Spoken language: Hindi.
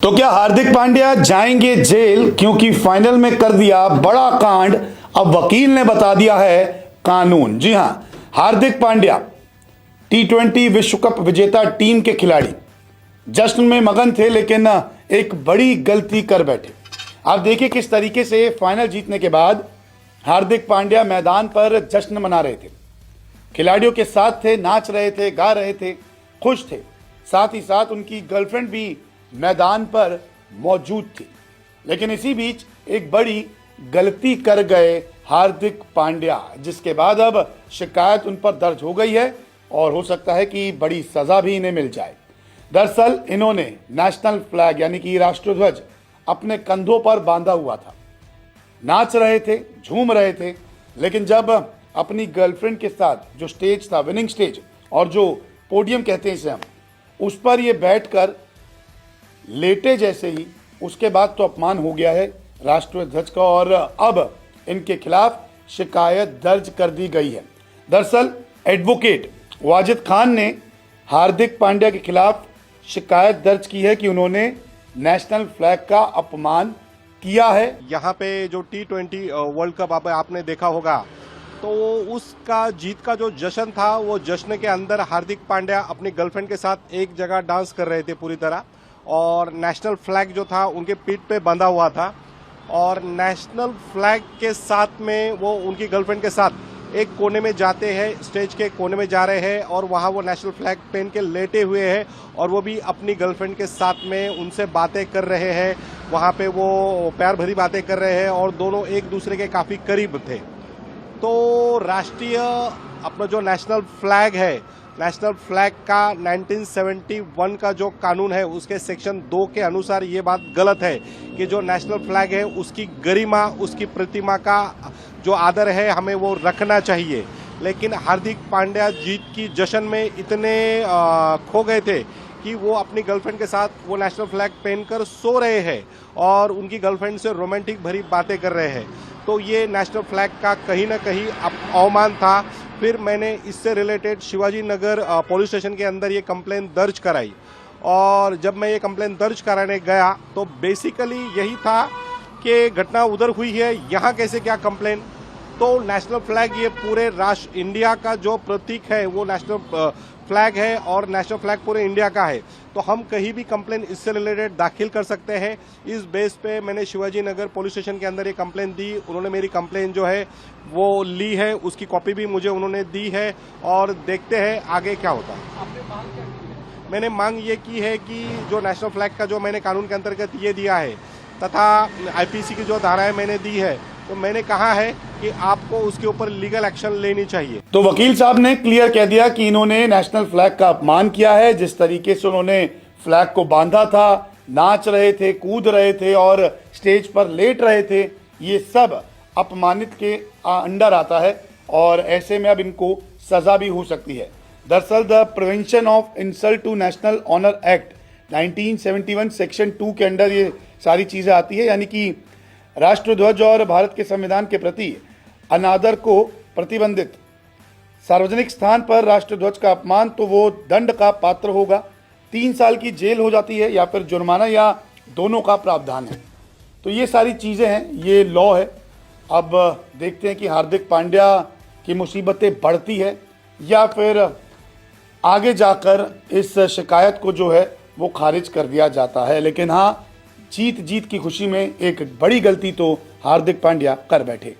तो क्या हार्दिक पांड्या जाएंगे जेल, क्योंकि फाइनल में कर दिया बड़ा कांड। अब वकील ने बता दिया है कानून। जी हां, हार्दिक पांड्या T20 विश्व कप विजेता टीम के खिलाड़ी जश्न में मगन थे, लेकिन एक बड़ी गलती कर बैठे। आप देखिए किस तरीके से फाइनल जीतने के बाद हार्दिक पांड्या मैदान पर जश्न मना रहे थे, खिलाड़ियों के साथ थे, नाच रहे थे, गा रहे थे, खुश थे। साथ ही साथ उनकी गर्लफ्रेंड भी मैदान पर मौजूद थी। लेकिन इसी बीच एक बड़ी गलती कर गए हार्दिक पांड्या, जिसके बाद अब शिकायत उन पर दर्ज हो गई है और हो सकता है कि बड़ी सजा भी इन्हें मिल जाए। दरअसल इन्होंने नेशनल फ्लैग यानी कि राष्ट्रध्वज अपने कंधों पर बांधा हुआ था, नाच रहे थे, झूम रहे थे। लेकिन जब अपनी गर्लफ्रेंड के साथ जो स्टेज था, विनिंग स्टेज और जो पोडियम कहते हैं इसे हम, उस पर ये बैठकर लेटे जैसे ही, उसके बाद तो अपमान हो गया है राष्ट्रीय ध्वज का और अब इनके खिलाफ शिकायत दर्ज कर दी गई है। दरअसल एडवोकेट वाजिद खान ने हार्दिक पांड्या के खिलाफ शिकायत दर्ज की है कि उन्होंने नेशनल फ्लैग का अपमान किया है। यहाँ पे जो T20 वर्ल्ड कप आपने देखा होगा, तो उसका जीत का जो जश्न था, वो जश्न के अंदर हार्दिक पांड्या अपनी गर्लफ्रेंड के साथ एक जगह डांस कर रहे थे पूरी तरह, और नेशनल फ्लैग जो था उनके पीठ पे बंधा हुआ था, और नेशनल फ्लैग के साथ में वो उनकी गर्लफ्रेंड के साथ एक कोने में जाते हैं, स्टेज के कोने में जा रहे हैं, और वहाँ वो नेशनल फ्लैग पहन के लेटे हुए हैं, और वो भी अपनी गर्लफ्रेंड के साथ में उनसे बातें कर रहे हैं। वहाँ पे वो प्यार भरी बातें कर रहे हैं और दोनों एक दूसरे के काफ़ी करीब थे। तो राष्ट्रीय अपना जो नेशनल फ्लैग है, नेशनल फ्लैग का 1971 का जो कानून है, उसके सेक्शन 2 के अनुसार ये बात गलत है कि जो नेशनल फ्लैग है उसकी गरिमा, उसकी प्रतिमा का जो आदर है, हमें वो रखना चाहिए। लेकिन हार्दिक पांड्या जीत की जश्न में इतने खो गए थे कि वो अपनी गर्लफ्रेंड के साथ वो नेशनल फ्लैग पहनकर सो रहे हैं और उनकी गर्लफ्रेंड से रोमांटिक भरी बातें कर रहे हैं। तो ये नेशनल फ्लैग का कहीं ना कहीं अवमान था। फिर मैंने इससे related Shivaji Nagar police station के अंदर ये कंप्लेन दर्ज कराई, और जब मैं ये कंप्लेन दर्ज कराने गया तो बेसिकली यही था कि घटना उधर हुई है, यहाँ कैसे क्या कंप्लेन। तो नेशनल फ्लैग ये पूरे राष्ट्र इंडिया का जो प्रतीक है, वो नेशनल फ्लैग है और नेशनल फ्लैग पूरे इंडिया का है। तो हम कहीं भी कंप्लेन इससे रिलेटेड दाखिल कर सकते हैं। इस बेस पे मैंने शिवाजी नगर पुलिस स्टेशन के अंदर ये कंप्लेन दी। उन्होंने मेरी कंप्लेन जो है वो ली है, उसकी कॉपी भी मुझे उन्होंने दी है, और देखते हैं आगे क्या होता है। मैंने मांग ये की है कि जो नेशनल फ्लैग का जो मैंने कानून के अंतर्गत ये दिया है, तथा IPC की जो धाराएं मैंने दी है, तो मैंने कहा है कि आपको उसके ऊपर लीगल एक्शन लेनी चाहिए। तो वकील साहब ने क्लियर कह दिया कि इन्होंने नेशनल फ्लैग का अपमान किया है। जिस तरीके से उन्होंने फ्लैग को बांधा था, नाच रहे थे, कूद रहे थे और स्टेज पर लेट रहे थे, ये सब अपमानित के अंडर आता है और ऐसे में अब इनको सजा भी हो सकती है। दरअसल the prevention of insult to national honour act 1971 section 2 के अंडर ये सारी चीजें आती है, यानी कि राष्ट्रध्वज और भारत के संविधान के प्रति अनादर को प्रतिबंधित सार्वजनिक स्थान पर राष्ट्रध्वज का अपमान, तो वो दंड का पात्र होगा। 3 साल की जेल हो जाती है या फिर जुर्माना, या दोनों का प्रावधान है। तो ये सारी चीज़ें हैं, ये लॉ है। अब देखते हैं कि हार्दिक पांड्या की मुसीबतें बढ़ती है या फिर आगे जाकर इस शिकायत को जो है वो खारिज कर दिया जाता है। लेकिन हाँ, जीत की खुशी में एक बड़ी गलती तो हार्दिक पांड्या कर बैठे।